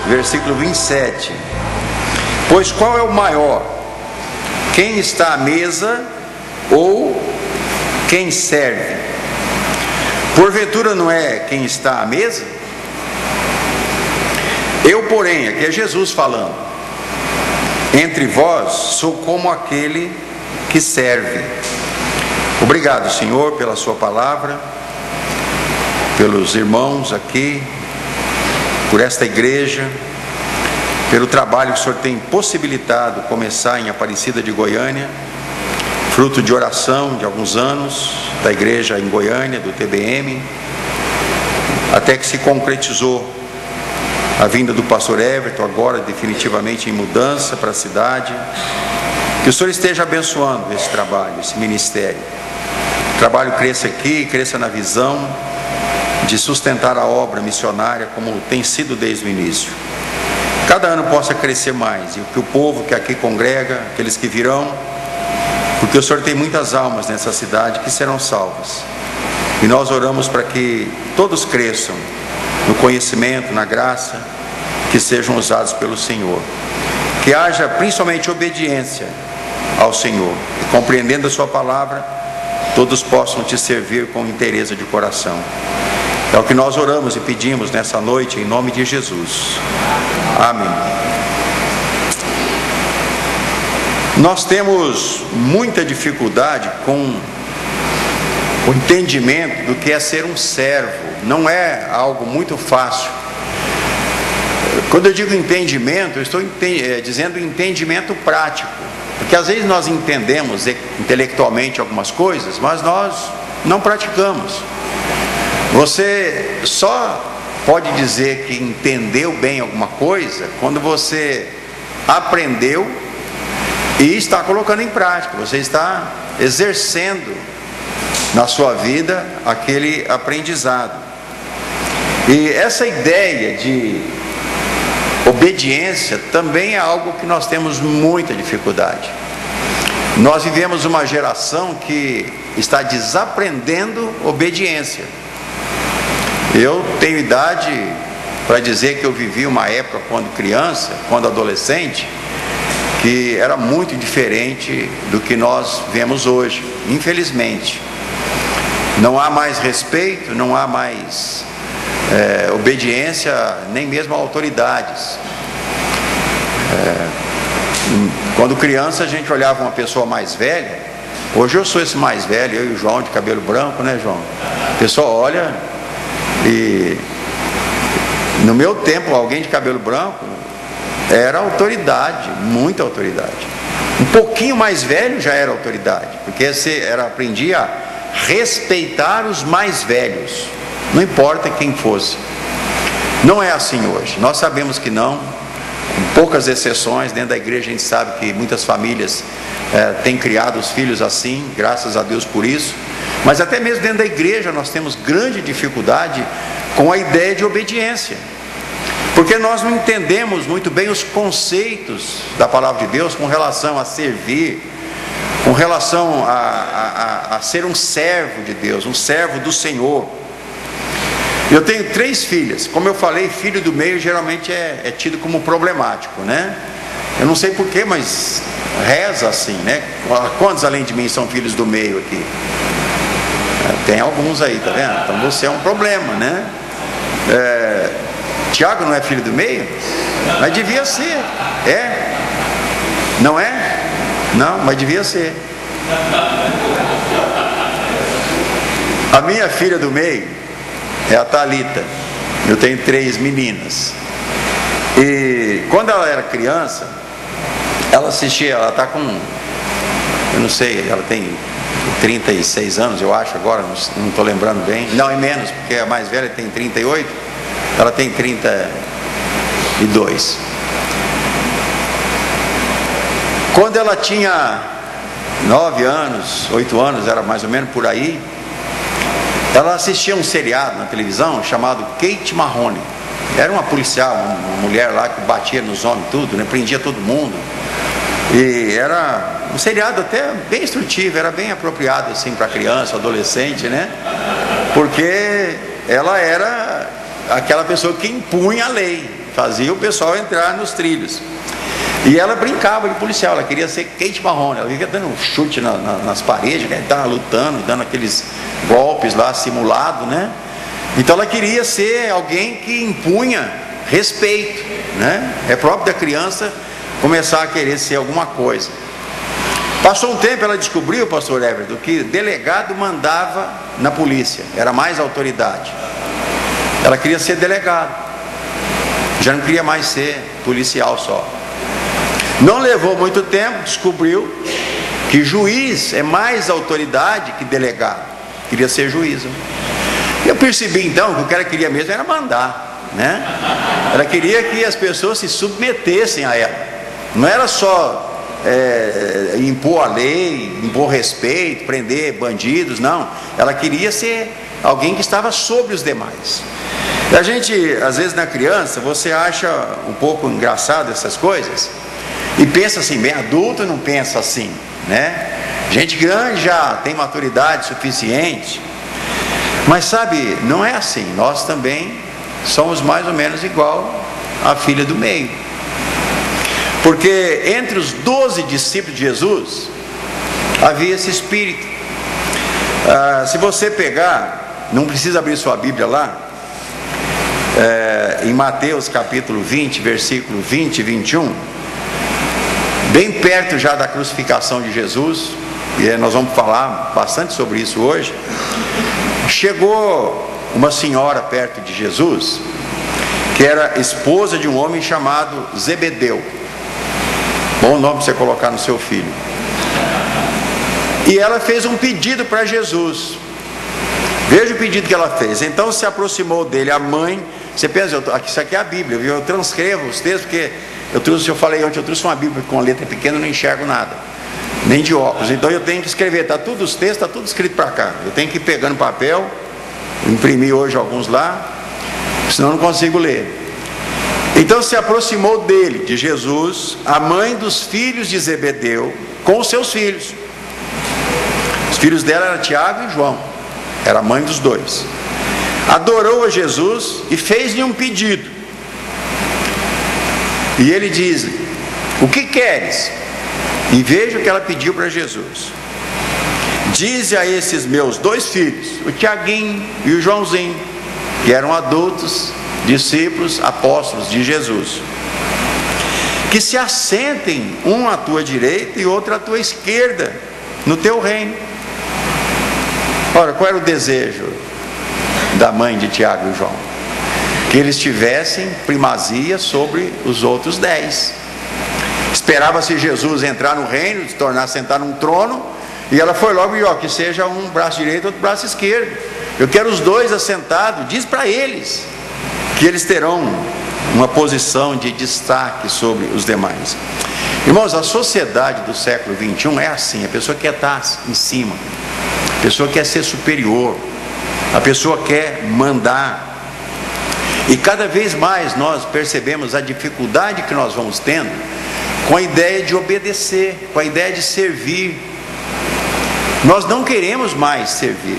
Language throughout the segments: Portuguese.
versículo 27. Pois qual é o maior? Quem está à mesa ou quem serve? Porventura não é quem está à mesa? Eu, porém, aqui é Jesus falando, entre vós sou como aquele que serve. Obrigado, Senhor, pela sua palavra, pelos irmãos aqui, por esta igreja, pelo trabalho que o Senhor tem possibilitado começar em Aparecida de Goiânia, fruto de oração de alguns anos da igreja em Goiânia, do TBM, até que se concretizou a vinda do pastor Everton, agora definitivamente em mudança para a cidade. Que o Senhor esteja abençoando esse trabalho, esse ministério. O trabalho cresça aqui, cresça na visão de sustentar a obra missionária como tem sido desde o início. Cada ano possa crescer mais, e que o povo que aqui congrega, aqueles que virão, porque o Senhor tem muitas almas nessa cidade que serão salvas. E nós oramos para que todos cresçam no conhecimento, na graça, que sejam usados pelo Senhor. Que haja principalmente obediência ao Senhor, e compreendendo a sua palavra, todos possam te servir com inteireza de coração. É o que nós oramos e pedimos nessa noite, em nome de Jesus. Amém. Nós temos muita dificuldade com o entendimento do que é ser um servo. Não é algo muito fácil. Quando eu digo entendimento, eu estou dizendo entendimento prático, porque às vezes nós entendemos intelectualmente algumas coisas, mas nós não praticamos. Você só pode dizer que entendeu bem alguma coisa quando você aprendeu e está colocando em prática, você está exercendo na sua vida aquele aprendizado. E essa ideia de obediência também é algo que nós temos muita dificuldade. Nós vivemos uma geração que está desaprendendo obediência. Eu tenho idade para dizer que eu vivi uma época quando criança, quando adolescente, que era muito diferente do que nós vemos hoje, infelizmente. Não há mais respeito, não há mais obediência, nem mesmo a autoridades. Quando criança a gente olhava uma pessoa mais velha. Hoje eu sou esse mais velho, eu e o João de cabelo branco, né, João? A pessoa olha e no meu tempo alguém de cabelo branco era autoridade, muita autoridade. Um pouquinho mais velho já era autoridade, porque você aprendia a respeitar os mais velhos, não importa quem fosse. Não é assim hoje, nós sabemos que não, com poucas exceções. Dentro da igreja a gente sabe que muitas famílias têm criado os filhos assim, graças a Deus por isso. Mas até mesmo dentro da igreja nós temos grande dificuldade com a ideia de obediência, porque nós não entendemos muito bem os conceitos da palavra de Deus com relação a servir, com relação a ser um servo de Deus, um servo do Senhor. Eu tenho 3 filhas, como eu falei, filho do meio geralmente é tido como problemático, né? Eu não sei porquê, mas reza assim, né? Quantos além de mim são filhos do meio aqui? Tem alguns aí, tá vendo? Então você é um problema, né? Tiago não é filho do meio? Mas devia ser. É? Não é? Não, mas devia ser. A minha filha do meio é a Thalita. Eu tenho 3 meninas. E quando ela era criança, ela assistia, ela está com, eu não sei, ela tem 36 anos, eu acho, agora, não estou lembrando bem. Não, é menos, porque a mais velha tem 38, ela tem 32. Quando ela tinha 9 anos, 8 anos, era mais ou menos por aí, ela assistia um seriado na televisão chamado Kate Mahoney. Era uma policial, uma mulher lá que batia nos homens tudo, né? Prendia todo mundo. E era um seriado até bem instrutivo, era bem apropriado assim para criança, adolescente, né? Porque ela era aquela pessoa que impunha a lei. fazia o pessoal entrar nos trilhos. E ela brincava de policial, ela queria ser Kate Mahoney, ela vivia dando chute nas paredes, né? Tava lutando, dando aqueles golpes lá simulados, né? Então ela queria ser alguém que impunha respeito, né? É próprio da criança começar a querer ser alguma coisa. Passou um tempo, ela descobriu, pastor Everton, que delegado mandava na polícia, era mais autoridade. Ela queria ser delegado, já não queria mais ser policial só. Não levou muito tempo, descobriu que juiz é mais autoridade que delegado. Queria ser juíza. Eu percebi então que o que ela queria mesmo era mandar, né? Ela queria que as pessoas se submetessem a ela. Não era só impor a lei, impor respeito, prender bandidos, não. Ela queria ser alguém que estava sobre os demais. E a gente, às vezes na criança, você acha um pouco engraçado essas coisas e pensa assim, bem adulto não pensa assim, né? Gente grande já tem maturidade suficiente. Mas sabe, não é assim. Nós também somos mais ou menos igual à filha do meio. Porque entre os 12 discípulos de Jesus havia esse espírito. Se você pegar, não precisa abrir sua Bíblia lá, em Mateus capítulo 20, versículo 20 e 21, bem perto já da crucificação de Jesus, e nós vamos falar bastante sobre isso hoje. Chegou uma senhora perto de Jesus, que era esposa de um homem chamado Zebedeu. Bom nome para você colocar no seu filho. E ela fez um pedido para Jesus. Veja o pedido que ela fez. Então se aproximou dele a mãe. Você pensa, isso aqui é a Bíblia, viu? Eu transcrevo os textos, porque eu falei ontem, eu trouxe uma Bíblia com letra pequena, eu não enxergo nada, nem de óculos. Então eu tenho que escrever, está tudo os textos, está tudo escrito para cá. Eu tenho que ir pegando papel, imprimi hoje alguns lá, senão eu não consigo ler. Então se aproximou dele, de Jesus, a mãe dos filhos de Zebedeu, com os seus filhos. Os filhos dela eram Tiago e João, era a mãe dos dois. Adorou a Jesus e fez-lhe um pedido. E ele diz: o que queres? E veja o que ela pediu para Jesus: dize a esses meus dois filhos, o Tiaguinho e o Joãozinho, que eram adultos, discípulos, apóstolos de Jesus, que se assentem um à tua direita e outro à tua esquerda no teu reino. Ora, qual era o desejo da mãe de Tiago e João? Que eles tivessem primazia sobre os outros 10. Esperava-se Jesus entrar no reino, se tornar sentar num trono, e ela foi logo e que seja um braço direito e outro braço esquerdo. Eu quero os dois assentados. Diz para eles que eles terão uma posição de destaque sobre os demais. Irmãos, a sociedade do século 21 é assim. A pessoa quer estar em cima, a pessoa quer ser superior, a pessoa quer mandar. E cada vez mais nós percebemos a dificuldade que nós vamos tendo com a ideia de obedecer, com a ideia de servir. Nós não queremos mais servir,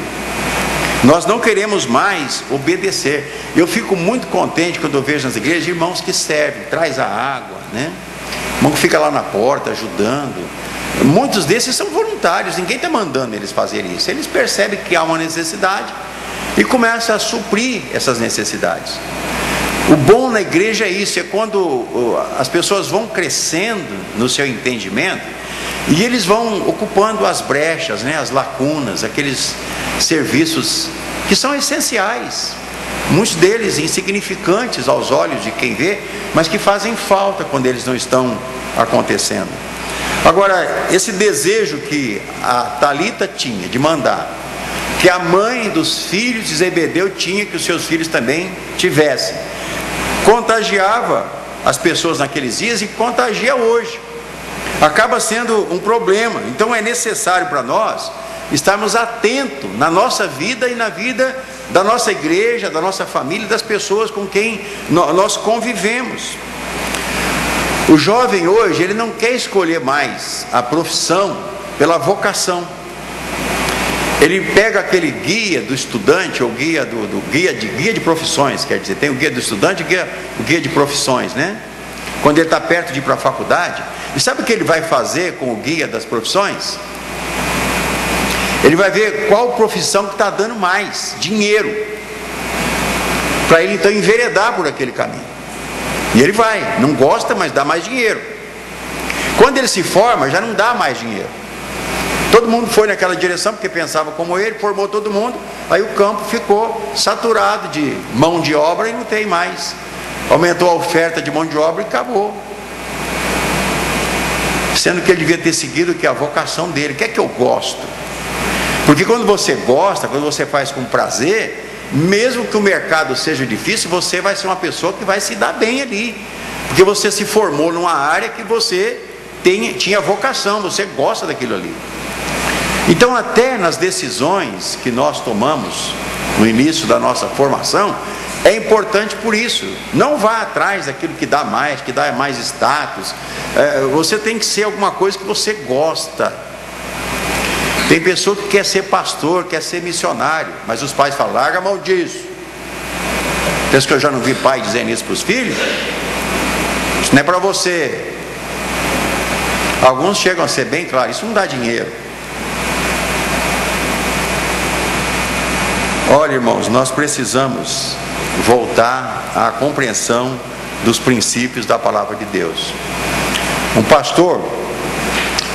nós não queremos mais obedecer. Eu fico muito contente quando eu vejo nas igrejas irmãos que servem, traz a água, né? Irmão que fica lá na porta ajudando. Muitos desses são voluntários, ninguém está mandando eles fazerem isso. Eles percebem que há uma necessidade e começam a suprir essas necessidades. O bom na igreja é isso, é quando as pessoas vão crescendo no seu entendimento e eles vão ocupando as brechas, né, as lacunas, aqueles serviços que são essenciais, muitos deles insignificantes aos olhos de quem vê, mas que fazem falta quando eles não estão acontecendo. Agora, esse desejo que a Talita tinha de mandar, que a mãe dos filhos de Zebedeu tinha que os seus filhos também tivessem, contagiava as pessoas naqueles dias e contagia hoje. Acaba sendo um problema. Então é necessário para nós estarmos atentos na nossa vida e na vida da nossa igreja, da nossa família, das pessoas com quem nós convivemos. O jovem hoje, ele não quer escolher mais a profissão pela vocação. ele pega aquele guia do estudante, ou guia guia de profissões, quer dizer, tem o guia do estudante e o guia de profissões, né? Quando ele está perto de ir para a faculdade, e sabe o que ele vai fazer com o guia das profissões? Ele vai ver qual profissão que está dando mais dinheiro, para ele então enveredar por aquele caminho. E ele vai, não gosta, mas dá mais dinheiro. Quando ele se forma, já não dá mais dinheiro. Todo mundo foi naquela direção porque pensava como ele, formou todo mundo, aí o campo ficou saturado de mão de obra e não tem mais. Aumentou a oferta de mão de obra e acabou. Sendo que ele devia ter seguido que a vocação dele, o que é que eu gosto? Porque quando você gosta, quando você faz com prazer, mesmo que o mercado seja difícil, você vai ser uma pessoa que vai se dar bem ali, porque você se formou numa área que você tinha vocação, você gosta daquilo ali. Então, até nas decisões que nós tomamos no início da nossa formação, é importante por isso. Não vá atrás daquilo que dá mais status. Você tem que ser alguma coisa que você gosta. Tem pessoa que quer ser pastor, quer ser missionário, mas os pais falam, larga a mão disso. Pensa que eu já não vi pai dizendo isso para os filhos? Isso não é para você. Alguns chegam a ser bem claros, isso não dá dinheiro. Olha, irmãos, nós precisamos voltar à compreensão dos princípios da palavra de Deus. Um pastor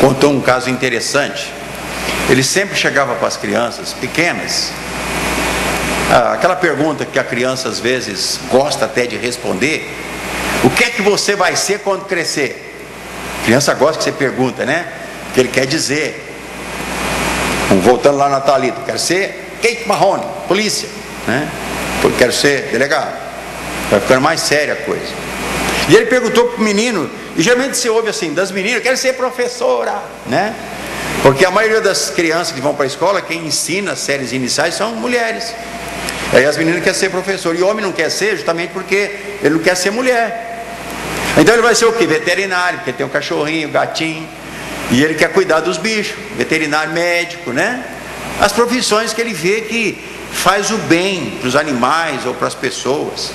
contou um caso interessante. Ele sempre chegava para as crianças pequenas, aquela pergunta que a criança às vezes gosta até de responder: o que é que você vai ser quando crescer? A criança gosta que você pergunta, né? Porque ele quer dizer. Voltando lá na Thalita, quero ser Kate Marrone, polícia, né? Quero ser delegado. Vai ficando mais séria a coisa. E ele perguntou para o menino, e geralmente se ouve assim, das meninas, quero ser professora, né? Porque a maioria das crianças que vão para a escola, quem ensina as séries iniciais são mulheres. Aí as meninas querem ser professor, e o homem não quer ser justamente porque ele não quer ser mulher. Então ele vai ser o quê? Veterinário, porque tem um cachorrinho, um gatinho, e ele quer cuidar dos bichos, veterinário, médico, né? As profissões que ele vê que faz o bem para os animais ou para as pessoas.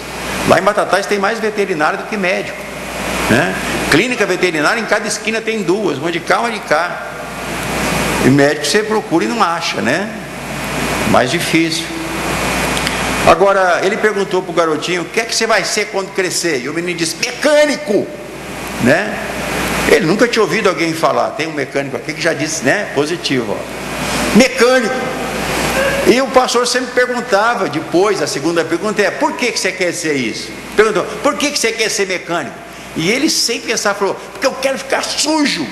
Lá em Batatais tem mais veterinário do que médico, né? Clínica veterinária, em cada esquina tem duas, uma de cá, uma de cá. E médico você procura e não acha, né? Mais difícil. Agora, ele perguntou para o garotinho, o que é que você vai ser quando crescer? E o menino disse, mecânico, né? Ele nunca tinha ouvido alguém falar. Tem um mecânico aqui que já disse, né? Positivo, ó. Mecânico. E o pastor sempre perguntava, depois, a segunda pergunta é, por que você quer ser isso? Perguntou, por que você quer ser mecânico? E ele sempre pensava, falou, porque eu quero ficar sujo.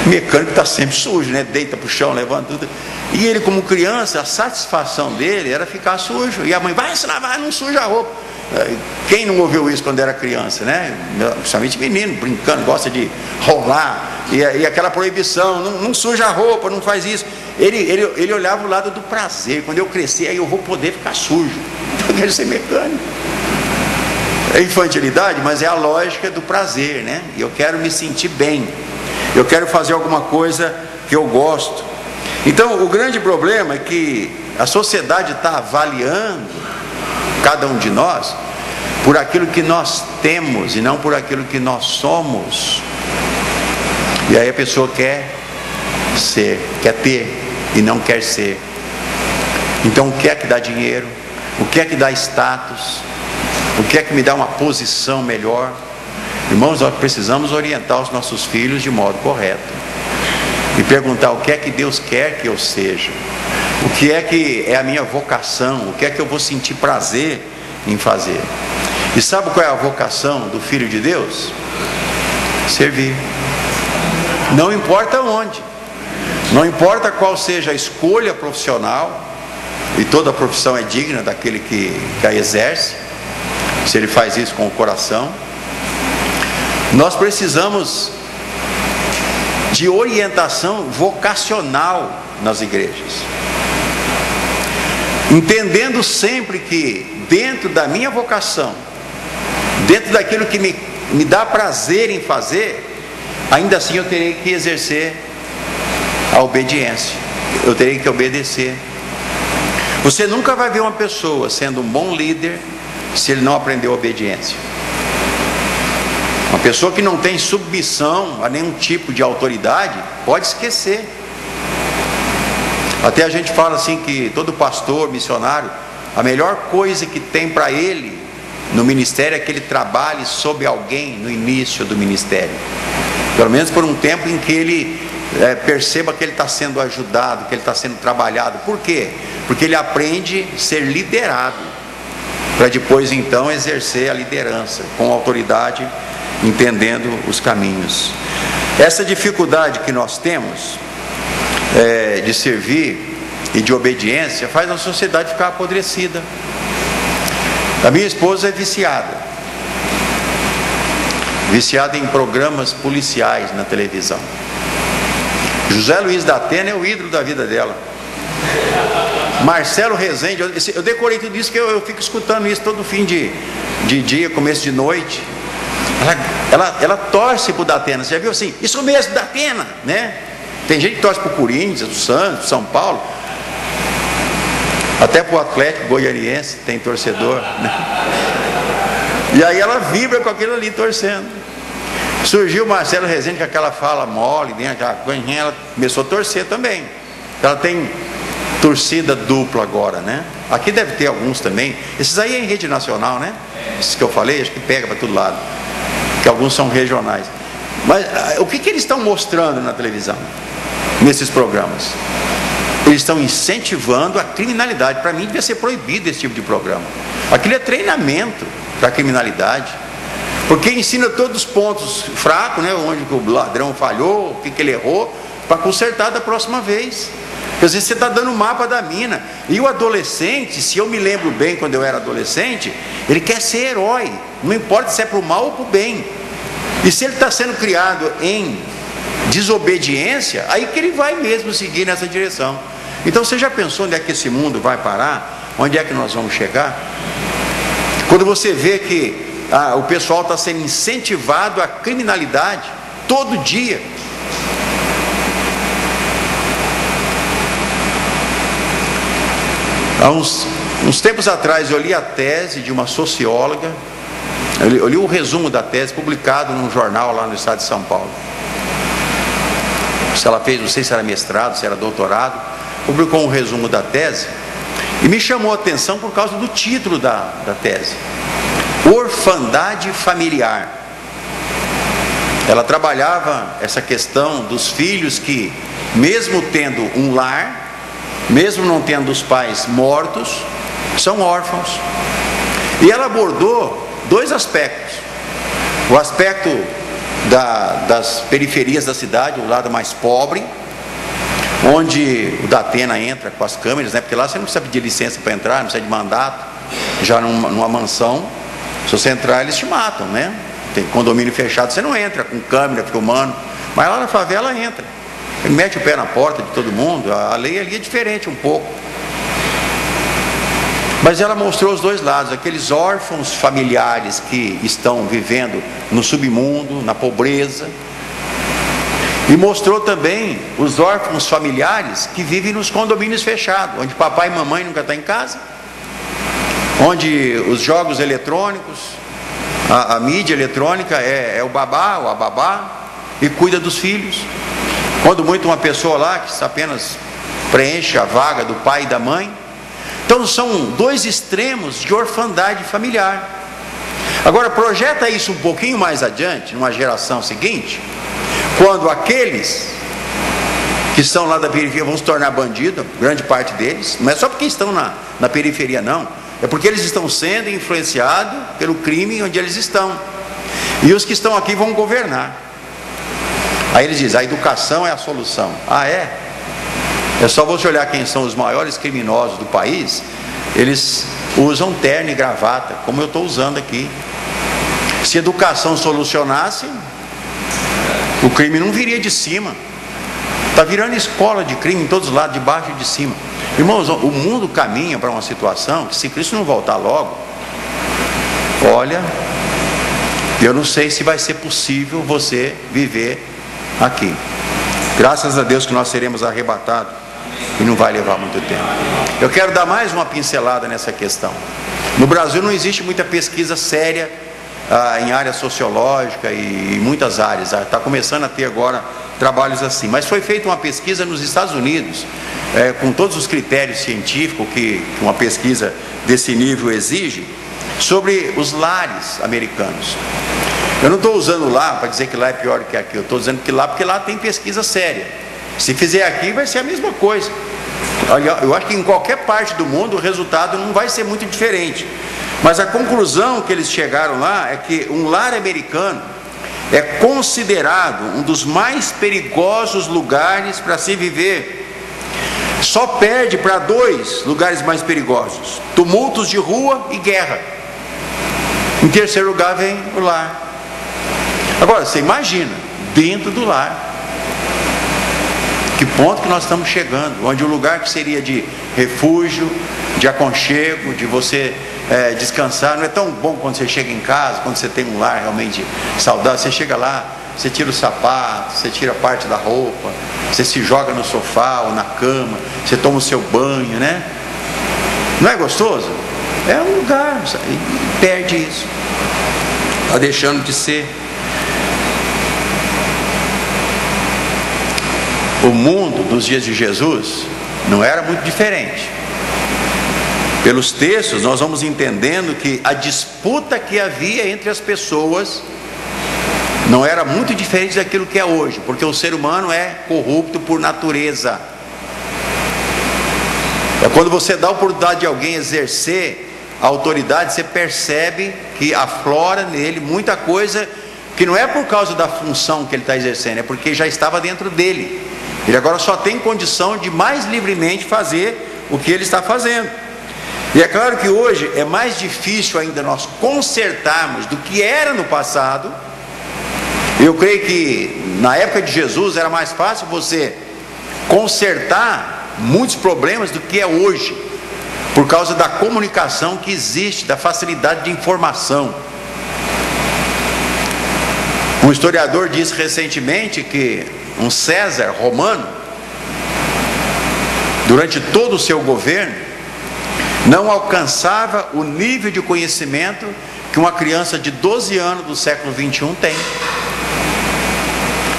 O mecânico está sempre sujo, né? Deita para o chão, levanta tudo. E ele, como criança, a satisfação dele era ficar sujo. E a mãe, vai ensinar, vai, não suja a roupa. Quem não ouviu isso quando era criança, né? Principalmente menino, brincando, gosta de rolar. E aquela proibição, não suja a roupa, não faz isso. Ele olhava o lado do prazer. Quando eu crescer, aí eu vou poder ficar sujo. Então eu quero ser mecânico. É infantilidade, mas é a lógica do prazer, né? E eu quero me sentir bem. Eu quero fazer alguma coisa que eu gosto. Então o grande problema é que a sociedade está avaliando cada um de nós por aquilo que nós temos e não por aquilo que nós somos. E aí a pessoa quer ser, quer ter e não quer ser. Então o que é que dá dinheiro? O que é que dá status? O que é que me dá uma posição melhor? Irmãos, nós precisamos orientar os nossos filhos de modo correto e perguntar o que é que Deus quer que eu seja, o que é a minha vocação, o que é que eu vou sentir prazer em fazer. E sabe qual é a vocação do Filho de Deus? Servir. Não importa onde, não importa qual seja a escolha profissional, e toda profissão é digna daquele que a exerce, se ele faz isso com o coração. Nós precisamos de orientação vocacional nas igrejas, entendendo sempre que dentro da minha vocação, dentro daquilo que me dá prazer em fazer, ainda assim eu terei que exercer a obediência. Eu terei que obedecer. Você nunca vai ver uma pessoa sendo um bom líder se ele não aprendeu a obediência. Uma pessoa que não tem submissão a nenhum tipo de autoridade, pode esquecer. Até a gente fala assim que todo pastor, missionário, a melhor coisa que tem para ele no ministério é que ele trabalhe sob alguém no início do ministério. Pelo menos por um tempo em que ele perceba que ele está sendo ajudado, que ele está sendo trabalhado. Por quê? Porque ele aprende a ser liderado, para depois então exercer a liderança com autoridade, entendendo os caminhos. Essa dificuldade que nós temos de servir e de obediência faz a sociedade ficar apodrecida. A minha esposa é viciada em programas policiais na televisão. José Luiz da Atena é o ídolo da vida dela. Marcelo Rezende, eu decorei tudo isso, que eu fico escutando isso todo fim de dia, começo de noite. Ela torce pro Datena. Você já viu assim? Isso mesmo, Datena, né? Tem gente que torce pro Corinthians, pro Santos, São Paulo, até pro Atlético Goianiense tem torcedor, né? E aí ela vibra com aquilo ali, torcendo. Surgiu o Marcelo Rezende com aquela fala mole, né? Aquela coisinha, ela começou a torcer também. Ela tem torcida dupla agora, né? Aqui deve ter alguns também. Esses aí é em rede nacional, né? Esses que eu falei, acho que pega para todo lado, que alguns são regionais. Mas o que eles estão mostrando na televisão, nesses programas? Eles estão incentivando a criminalidade. Para mim devia ser proibido esse tipo de programa. Aquilo é treinamento para a criminalidade, porque ensina todos os pontos fracos, né? Onde o ladrão falhou, o que ele errou, para consertar da próxima vez. Às vezes você está dando o mapa da mina. E o adolescente, se eu me lembro bem, quando eu era adolescente, ele quer ser herói, não importa se é para o mal ou para o bem. E se ele está sendo criado em desobediência, aí que ele vai mesmo seguir nessa direção. Então você já pensou onde é que esse mundo vai parar? Onde é que nós vamos chegar? Quando você vê que o pessoal está sendo incentivado à criminalidade todo dia. Há uns tempos atrás eu li a tese de uma socióloga. Eu li o resumo da tese publicado num jornal lá no estado de São Paulo. Se ela fez, não sei se era mestrado, se era doutorado, publicou um resumo da tese e me chamou a atenção por causa do título da tese: Orfandade familiar. Ela trabalhava essa questão dos filhos que, mesmo tendo um lar, mesmo não tendo os pais mortos, são órfãos. E ela abordou dois aspectos: o aspecto das periferias da cidade, o lado mais pobre, onde o Datena entra com as câmeras, né? Porque lá você não precisa pedir licença para entrar, não precisa de mandato. Já numa mansão, se você entrar, eles te matam, né? Tem condomínio fechado, você não entra com câmera filmando, mas lá na favela entra. Ele mete o pé na porta de todo mundo. A lei ali é diferente um pouco. Mas ela mostrou os dois lados: aqueles órfãos familiares que estão vivendo no submundo, na pobreza, e mostrou também os órfãos familiares que vivem nos condomínios fechados, onde papai e mamãe nunca estão em casa, onde os jogos eletrônicos, a mídia eletrônica é o babá ou a babá, e cuida dos filhos. Quando muito uma pessoa lá que apenas preenche a vaga do pai e da mãe. Então são dois extremos de orfandade familiar. Agora projeta isso um pouquinho mais adiante, numa geração seguinte, quando aqueles que estão lá da periferia vão se tornar bandidos, grande parte deles. Não é só porque estão na periferia, não, é porque eles estão sendo influenciados pelo crime onde eles estão. E os que estão aqui vão governar. Aí eles dizem: a educação é a solução. Ah, é? É só você olhar quem são os maiores criminosos do país. Eles usam terno e gravata, como eu estou usando aqui. Se a educação solucionasse, o crime não viria de cima. Está virando escola de crime em todos os lados, de baixo e de cima. Irmãos, o mundo caminha para uma situação que, se Cristo não voltar logo, olha, eu não sei se vai ser possível você viver aqui. Graças a Deus que nós seremos arrebatados e não vai levar muito tempo. Eu quero dar mais uma pincelada nessa questão. No Brasil não existe muita pesquisa séria em área sociológica e em muitas áreas. Está começando a ter agora trabalhos assim. Mas foi feita uma pesquisa nos Estados Unidos, com todos os critérios científicos que uma pesquisa desse nível exige, sobre os lares americanos. Eu não estou usando lá para dizer que lá é pior do que aqui. Eu estou dizendo que lá, porque lá tem pesquisa séria. Se fizer aqui, vai ser a mesma coisa. Eu acho que em qualquer parte do mundo o resultado não vai ser muito diferente. Mas a conclusão que eles chegaram lá é que um lar americano é considerado um dos mais perigosos lugares para se viver. Só perde para 2 lugares mais perigosos: tumultos de rua e guerra. Em terceiro lugar vem o lar. Agora, você imagina, dentro do lar, que ponto que nós estamos chegando, onde o lugar que seria de refúgio, de aconchego, de você descansar, não é tão bom quando você chega em casa, quando você tem um lar realmente saudável. Você chega lá, você tira o sapato, você tira parte da roupa, você se joga no sofá ou na cama, você toma o seu banho, né? Não é gostoso? É um lugar, e perde isso, está deixando de ser. O mundo dos dias de Jesus não era muito diferente. Pelos textos nós vamos entendendo que a disputa que havia entre as pessoas não era muito diferente daquilo que é hoje, porque o ser humano é corrupto por natureza. É quando você dá a oportunidade de alguém exercer a autoridade, você percebe que aflora nele muita coisa que não é por causa da função que ele está exercendo, é porque já estava dentro dele. Ele agora só tem condição de mais livremente fazer o que ele está fazendo. E é claro que hoje é mais difícil ainda nós consertarmos do que era no passado. Eu creio que na época de Jesus era mais fácil você consertar muitos problemas do que é hoje, por causa da comunicação que existe, da facilidade de informação. Um historiador disse recentemente que um César romano, durante todo o seu governo, não alcançava o nível de conhecimento que uma criança de 12 anos do século 21 tem.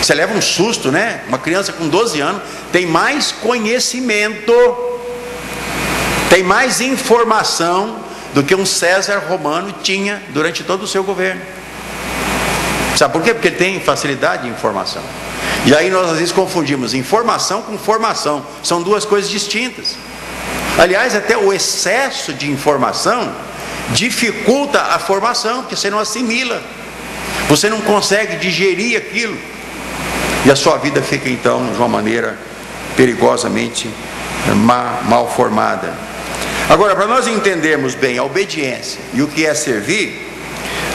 Você leva um susto, né? Uma criança com 12 anos tem mais conhecimento, tem mais informação do que um César romano tinha durante todo o seu governo. Sabe por quê? Porque ele tem facilidade de informação. E aí nós às vezes confundimos informação com formação. São duas coisas distintas. Aliás, até o excesso de informação dificulta a formação, porque você não assimila, você não consegue digerir aquilo, e a sua vida fica então de uma maneira perigosamente mal formada. Agora, para nós entendermos bem a obediência e o que é servir,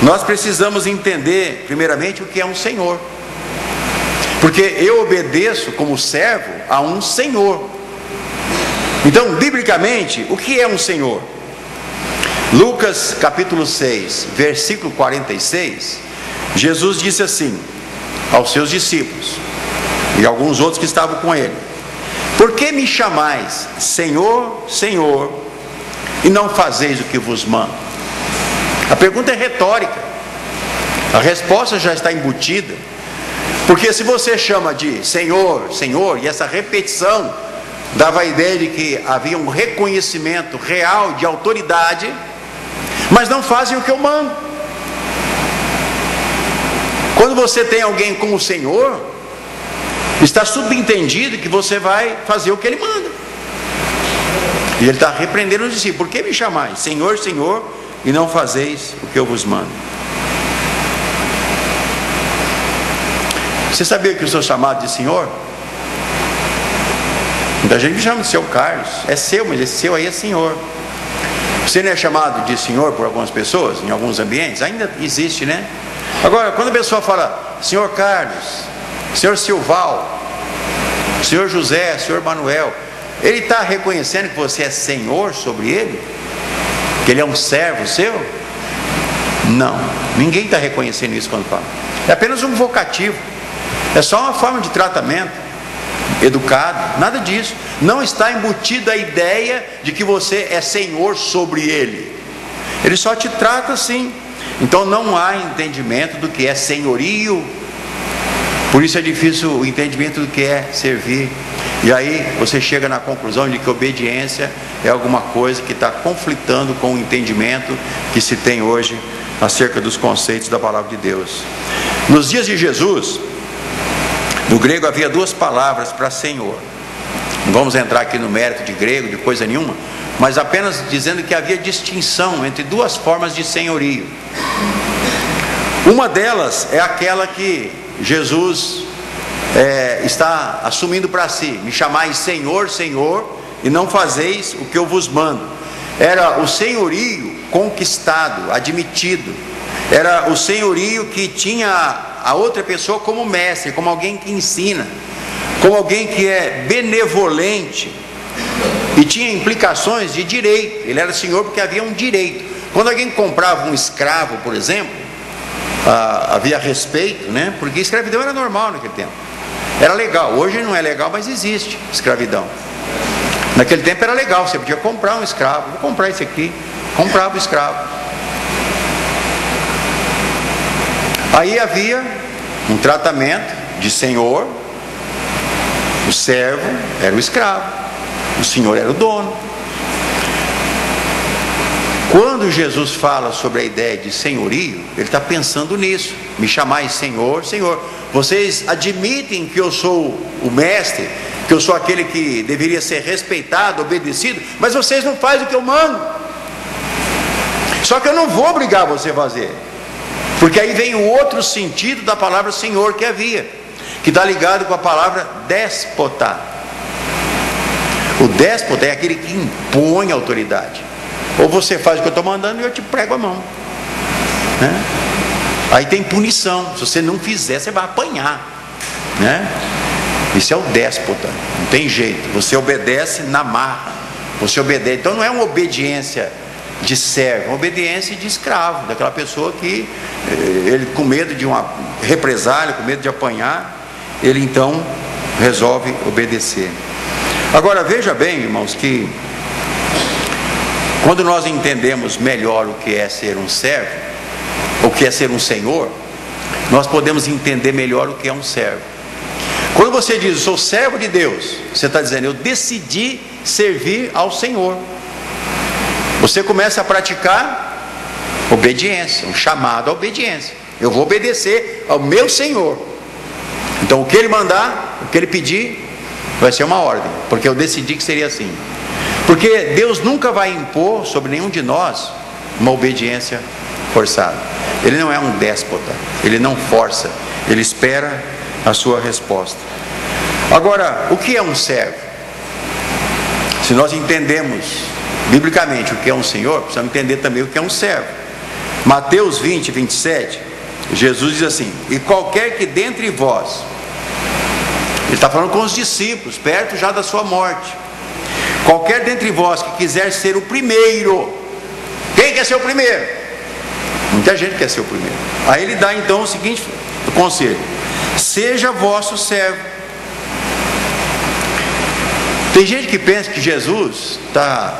nós precisamos entender primeiramente o que é um Senhor, porque eu obedeço como servo a um Senhor. Então, biblicamente, o que é um Senhor? Lucas capítulo 6, versículo 46, Jesus disse assim aos seus discípulos e alguns outros que estavam com ele: por que me chamais Senhor, Senhor, e não fazeis o que vos mando? A pergunta é retórica, a resposta já está embutida, porque se você chama de Senhor, Senhor, e essa repetição dava a ideia de que havia um reconhecimento real de autoridade, mas não fazem o que eu mando. Quando você tem alguém como Senhor, está subentendido que você vai fazer o que ele manda. E ele está repreendendo os discípulos: por que me chamais Senhor, Senhor, e não fazeis o que eu vos mando? Você sabia que o seu chamado de Senhor? Muita gente me chama de seu Carlos. É seu, mas esse seu aí é Senhor. Você não é chamado de Senhor por algumas pessoas, em alguns ambientes? Ainda existe, né? Agora, quando a pessoa fala Senhor Carlos, Senhor Silval, Senhor José, Senhor Manuel, ele está reconhecendo que você é Senhor sobre ele? Que ele é um servo seu? Não, ninguém está reconhecendo isso quando fala. É apenas um vocativo, é só uma forma de tratamento. educado, nada disso. Não está embutida a ideia de que você é senhor sobre ele. Ele só te trata assim. Então não há entendimento do que é senhorio. Por isso é difícil o entendimento do que é servir. E aí você chega na conclusão de que obediência é alguma coisa que está conflitando com o entendimento que se tem hoje acerca dos conceitos da palavra de Deus. Nos dias de Jesus, no grego havia duas palavras para senhor. Não vamos entrar aqui no mérito de grego, de coisa nenhuma, mas apenas dizendo que havia distinção entre duas formas de senhorio. Uma delas é aquela que Jesus está assumindo para si: me chamais Senhor, Senhor, e não fazeis o que eu vos mando. Era o senhorio conquistado, admitido. Era o senhorio que tinha a outra pessoa como mestre, como alguém que ensina, como alguém que é benevolente, e tinha implicações de direito. Ele era senhor porque havia um direito. Quando alguém comprava um escravo, por exemplo, havia respeito, né? Porque escravidão era normal naquele tempo, era legal. Hoje não é legal, mas existe escravidão. Naquele tempo era legal, você podia comprar um escravo. Vou comprar esse aqui. Comprava o escravo. Aí havia um tratamento de senhor. O servo era o escravo, o senhor era o dono. Quando Jesus fala sobre a ideia de senhorio, ele está pensando nisso: me chamais Senhor, Senhor. Vocês admitem que eu sou o mestre, que eu sou aquele que deveria ser respeitado, obedecido, mas vocês não fazem o que eu mando. Só que eu não vou obrigar você a fazer, porque aí vem o outro sentido da palavra Senhor que havia, que está ligado com a palavra déspota. O déspota é aquele que impõe autoridade. Ou você faz o que eu estou mandando e eu te prego a mão, né? Aí tem punição. Se você não fizer, você vai apanhar, né? Isso é o déspota. Não tem jeito. Você obedece na marra. Você obedece. Então não é uma obediência de servo, é uma obediência de escravo, daquela pessoa que ele, com medo de uma represália, com medo de apanhar, ele então resolve obedecer. Agora veja bem, irmãos, que quando nós entendemos melhor o que é ser um servo, o que é ser um senhor, nós podemos entender melhor o que é um servo. Quando você diz, eu sou servo de Deus, você está dizendo, eu decidi servir ao Senhor. Você começa a praticar obediência, um chamado à obediência. Eu vou obedecer ao meu Senhor. Então o que Ele mandar, o que Ele pedir, vai ser uma ordem, porque eu decidi que seria assim. Porque Deus nunca vai impor sobre nenhum de nós uma obediência forçada. Ele não é um déspota, Ele não força, Ele espera a sua resposta. Agora, o que é um servo? Se nós entendemos biblicamente o que é um senhor, precisamos entender também o que é um servo. Mateus 20, 27, Jesus diz assim: e qualquer que dentre vós, ele está falando com os discípulos, perto já da sua morte, qualquer dentre vós que quiser ser o primeiro. Quem quer ser o primeiro? Muita gente quer ser o primeiro. Aí ele dá então o seguinte conselho: seja vosso servo. Tem gente que pensa que Jesus está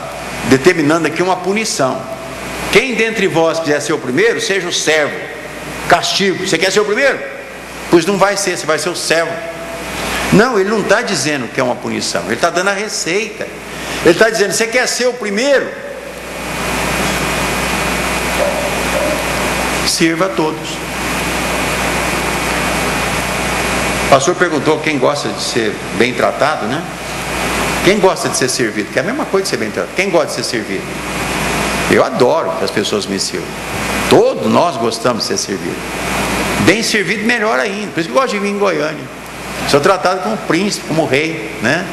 determinando aqui uma punição. Quem dentre vós quiser ser o primeiro, seja o servo. Castigo. Você quer ser o primeiro? Pois não vai ser, você vai ser o servo. Não, ele não está dizendo que é uma punição, ele está dando a receita. Ele está dizendo, você quer ser o primeiro? Sirva a todos. O pastor perguntou quem gosta de ser bem tratado, né? Quem gosta de ser servido? Que é a mesma coisa de ser bem tratado. Quem gosta de ser servido? Eu adoro que as pessoas me sirvam. Todos nós gostamos de ser servidos. Bem servido, melhor ainda. Por isso que eu gosto de vir em Goiânia. Sou tratado como príncipe, como rei, né?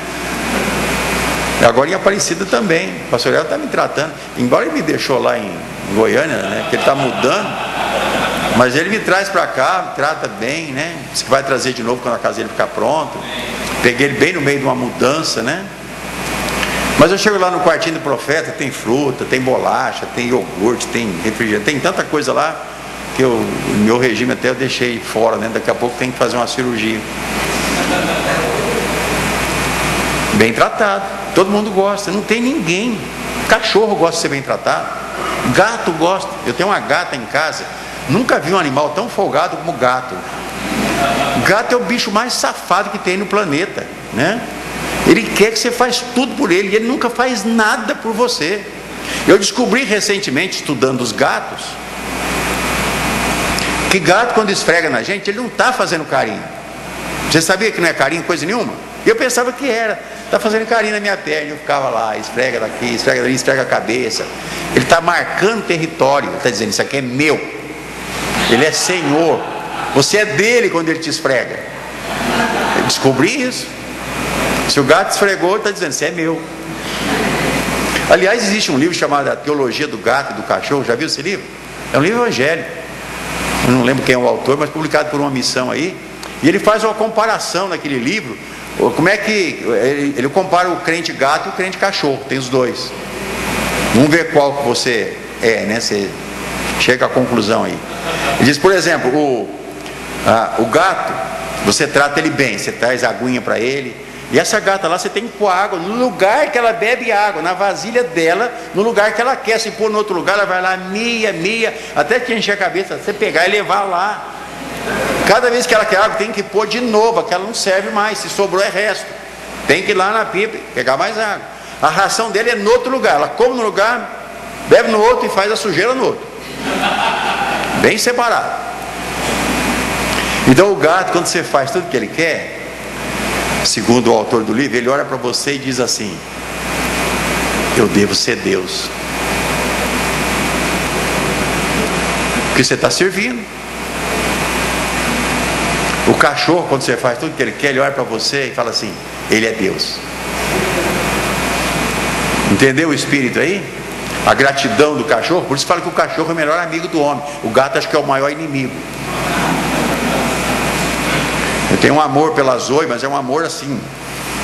Agora em Aparecida também. O pastor Léo está me tratando. Embora ele me deixou lá em Goiânia, né? Que ele está mudando. Mas ele me traz para cá, me trata bem, né? Diz que vai trazer de novo quando a casa dele ficar pronta. Peguei ele bem no meio de uma mudança, né? Mas eu chego lá no quartinho do profeta, tem fruta, tem bolacha, tem iogurte, tem refrigerante, tem tanta coisa lá que o meu regime até eu deixei fora, né? Daqui a pouco tem que fazer uma cirurgia. Bem tratado, todo mundo gosta, não tem ninguém. Cachorro gosta de ser bem tratado, gato gosta. Eu tenho uma gata em casa, nunca vi um animal tão folgado como gato. Gato é o bicho mais safado que tem no planeta, né? Ele quer que você faça tudo por ele, e ele nunca faz nada por você. Eu descobri recentemente, estudando os gatos, que gato, quando esfrega na gente, ele não está fazendo carinho. Você sabia que não é carinho coisa nenhuma? Eu pensava que era. Está fazendo carinho na minha perna. Eu ficava lá, esfrega daqui, esfrega dali, esfrega a cabeça. Ele está marcando território. Ele está dizendo, isso aqui é meu. Ele é senhor. Você é dele quando ele te esfrega. Eu descobri isso. Se o gato esfregou, ele está dizendo, você é meu. Aliás, existe um livro chamado A Teologia do Gato e do Cachorro. Já viu esse livro? É um livro evangélico. Eu não lembro quem é o autor, mas publicado por uma missão aí. E ele faz uma comparação naquele livro. Como é que ele compara o crente gato e o crente cachorro. Tem os dois. Vamos ver qual que você é, né? Você chega à conclusão aí. Ele diz, por exemplo, o gato, você trata ele bem, você traz a aguinha para ele. E essa gata lá, você tem que pôr água no lugar que ela bebe água, na vasilha dela, no lugar que ela quer. Se pôr no outro lugar, ela vai lá meia, até te encher a cabeça, você pegar e levar lá. Cada vez que ela quer água, tem que pôr de novo, que ela não serve mais, se sobrou é resto. Tem que ir lá na pipa, pegar mais água. A ração dele é no outro lugar, ela come no lugar, bebe no outro e faz a sujeira no outro. Bem separado. Então o gato, quando você faz tudo que ele quer, segundo o autor do livro, ele olha para você e diz assim, eu devo ser Deus. Porque você está servindo. O cachorro, quando você faz tudo que ele quer, ele olha para você e fala assim, ele é Deus. Entendeu o espírito aí? A gratidão do cachorro. Por isso fala que o cachorro é o melhor amigo do homem. O gato acho que é o maior inimigo. Eu tenho um amor pela Zoe, mas é um amor assim,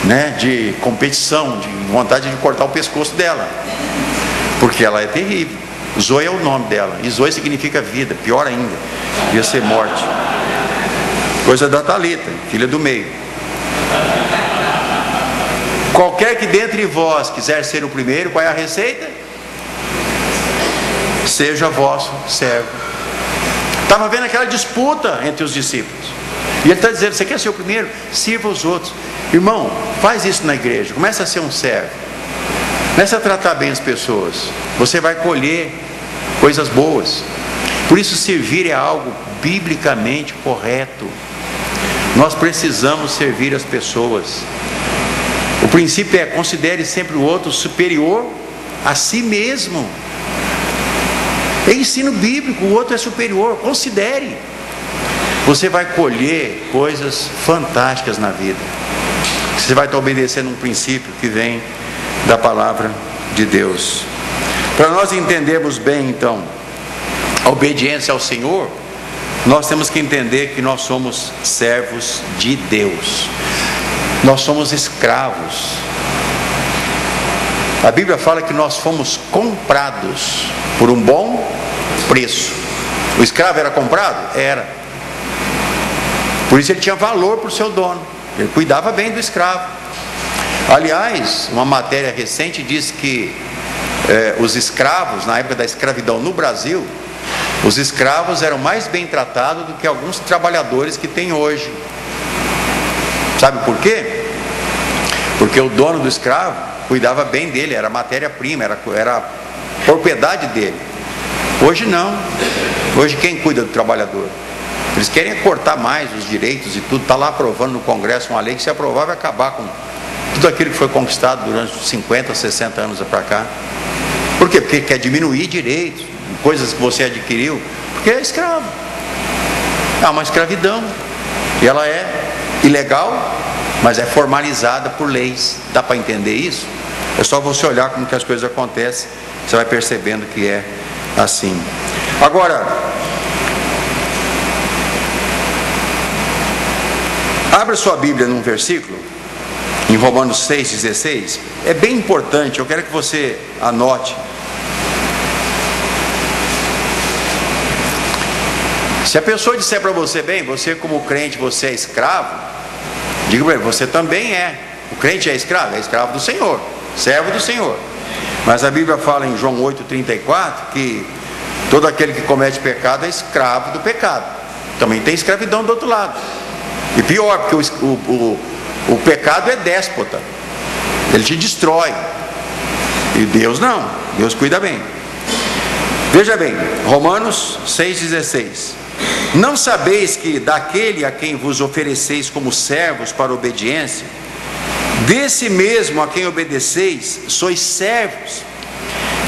né, de competição, de vontade de cortar o pescoço dela, porque ela é terrível. Zoe é o nome dela, e Zoe significa vida, pior ainda, devia ser morte. Coisa da Thalita, filha do meio. Qualquer que dentre vós quiser ser o primeiro, qual é a receita? Seja vosso servo. Estava vendo aquela disputa entre os discípulos. E ele está dizendo, você quer ser o primeiro? Sirva os outros. Irmão, faz isso na igreja. Começa a ser um servo. Começa a tratar bem as pessoas. Você vai colher coisas boas. Por isso servir é algo biblicamente correto. Nós precisamos servir as pessoas. O princípio é, considere sempre o outro superior a si mesmo. É ensino bíblico, o outro é superior. Considere. Você vai colher coisas fantásticas na vida. Você vai estar obedecendo um princípio que vem da palavra de Deus. Para nós entendermos bem, então, a obediência ao Senhor, nós temos que entender que nós somos servos de Deus. Nós somos escravos. A Bíblia fala que nós fomos comprados por um bom preço. O escravo era comprado? Era. Por isso ele tinha valor para o seu dono. Ele cuidava bem do escravo. Aliás, uma matéria recente diz que os escravos, na época da escravidão no Brasil, os escravos eram mais bem tratados do que alguns trabalhadores que tem hoje. Sabe por quê? Porque o dono do escravo cuidava bem dele, era matéria-prima, era propriedade dele. Hoje não. Hoje quem cuida do trabalhador? Eles querem cortar mais os direitos e tudo. Está lá aprovando no Congresso uma lei que, se aprovar, vai acabar com tudo aquilo que foi conquistado durante 50, 60 anos para cá. Por quê? Porque quer diminuir direitos, coisas que você adquiriu, porque é escravo. É uma escravidão. E ela é ilegal, mas é formalizada por leis. Dá para entender isso? É só você olhar como que as coisas acontecem, você vai percebendo que é assim. Agora, abra sua Bíblia num versículo, em Romanos 6,16. É bem importante, eu quero que você anote. Se a pessoa disser para você, bem, você como crente, você é escravo, diga para ele, você também é. O crente é escravo do Senhor, servo do Senhor. Mas a Bíblia fala em João 8,34 que todo aquele que comete pecado é escravo do pecado. Também tem escravidão do outro lado. E pior, porque o pecado é déspota, ele te destrói. E Deus não, Deus cuida bem. Veja bem, Romanos 6,16: não sabeis que daquele a quem vos ofereceis como servos para obediência, desse mesmo a quem obedeceis, sois servos,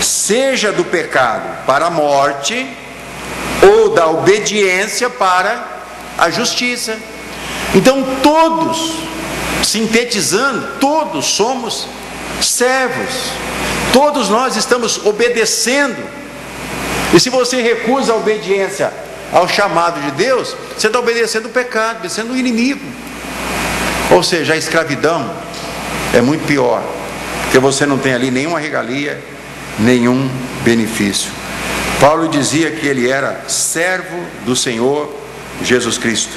seja do pecado para a morte, ou da obediência para a justiça. Então todos, sintetizando, todos somos servos, todos nós estamos obedecendo. E se você recusa a obediência ao chamado de Deus, você está obedecendo o pecado, obedecendo o inimigo. Ou seja, a escravidão é muito pior, porque você não tem ali nenhuma regalia, nenhum benefício. Paulo dizia que ele era servo do Senhor Jesus Cristo.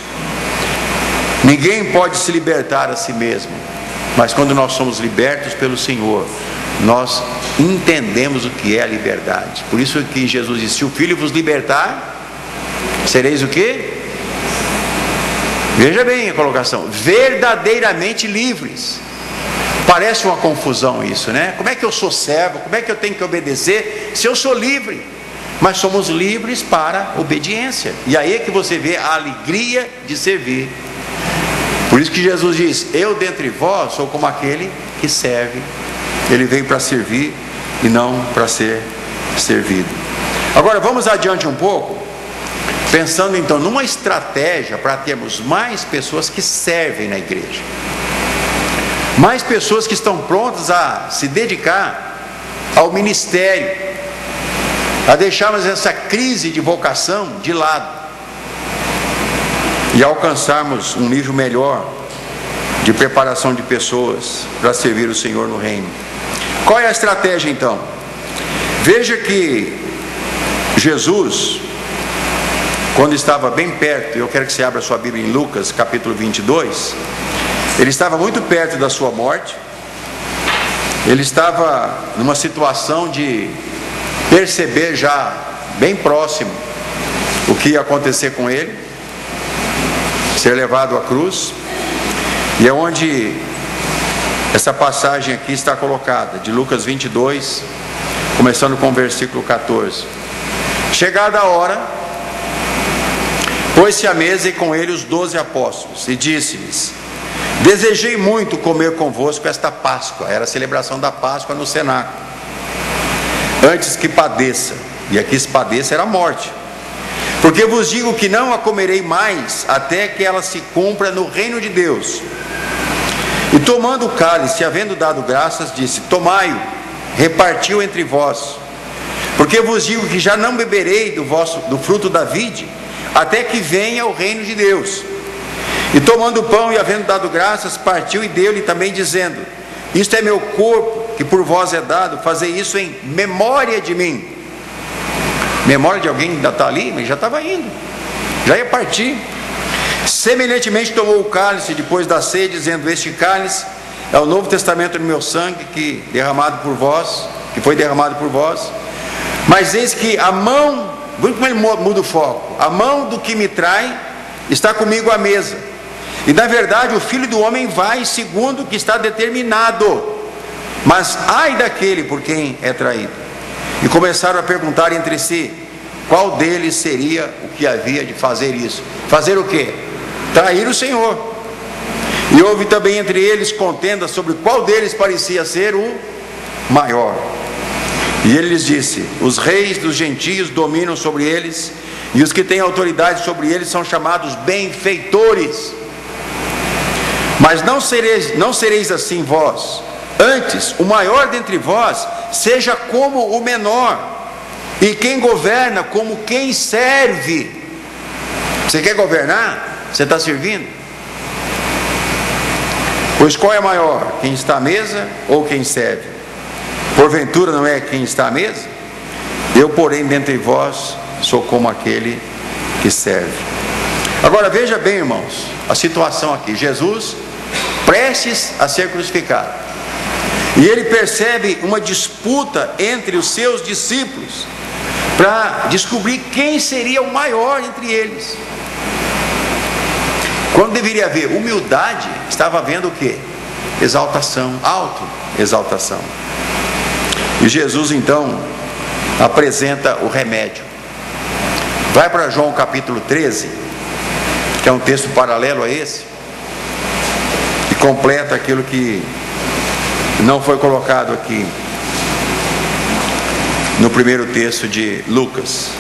Ninguém pode se libertar a si mesmo, mas quando nós somos libertos pelo Senhor, nós entendemos o que é a liberdade. Por isso que Jesus disse: se o Filho vos libertar, sereis o quê? Veja bem a colocação: verdadeiramente livres. Parece uma confusão isso, né? Como é que eu sou servo? Como é que eu tenho que obedecer se eu sou livre? Mas somos livres para obediência. E aí é que você vê a alegria de servir. Por isso que Jesus diz: eu dentre vós sou como aquele que serve. Ele veio para servir e não para ser servido. Agora vamos adiante um pouco, pensando então numa estratégia para termos mais pessoas que servem na igreja, mais pessoas que estão prontas a se dedicar ao ministério, a deixarmos essa crise de vocação de lado e alcançarmos um nível melhor de preparação de pessoas para servir o Senhor no reino. Qual é a estratégia então? Veja que Jesus, quando estava bem perto, eu quero que você abra sua Bíblia em Lucas capítulo 22, ele estava muito perto da sua morte, ele estava numa situação de perceber já bem próximo o que ia acontecer com ele, ser levado à cruz. E é onde essa passagem aqui está colocada, de Lucas 22, começando com o versículo 14. Chegada a hora, pôs-se à mesa e com ele os 12 apóstolos, e disse-lhes: desejei muito comer convosco esta Páscoa. Era a celebração da Páscoa no cenáculo, antes que padeça. E aqui se padeça era a morte. Porque vos digo que não a comerei mais, até que ela se cumpra no reino de Deus. E tomando o cálice, havendo dado graças, disse: tomai-o, repartiu entre vós. Porque vos digo que já não beberei do fruto da vide, até que venha o reino de Deus. E tomando o pão e havendo dado graças, partiu e deu-lhe também, dizendo: isto é meu corpo, que por vós é dado, fazei isso em memória de mim. Memória de alguém ainda está ali, mas já estava indo, já ia partir. Semelhantemente tomou o cálice depois da ceia, dizendo: este cálice é o novo testamento no meu sangue, que foi derramado por vós. Mas eis que a mão, como ele muda o foco, a mão do que me trai está comigo à mesa. E na verdade o Filho do Homem vai segundo o que está determinado, mas ai daquele por quem é traído. E começaram a perguntar entre si, qual deles seria o que havia de fazer isso? Fazer o quê? Trair o Senhor. E houve também entre eles contenda sobre qual deles parecia ser o maior. E ele lhes disse: os reis dos gentios dominam sobre eles, e os que têm autoridade sobre eles são chamados benfeitores. Mas não sereis assim vós. Antes, o maior dentre vós seja como o menor, e quem governa como quem serve. Você quer governar? Você está servindo? Pois qual é maior? Quem está à mesa ou quem serve? Porventura não é quem está à mesa? Eu, porém, dentre vós sou como aquele que serve. Agora veja bem, irmãos, a situação aqui. Jesus prestes a ser crucificado. E ele percebe uma disputa entre os seus discípulos para descobrir quem seria o maior entre eles. Quando deveria haver humildade, estava havendo o quê? Exaltação, autoexaltação. E Jesus então apresenta o remédio. Vai para João capítulo 13, que é um texto paralelo a esse, e completa aquilo que não foi colocado aqui no primeiro texto de Lucas.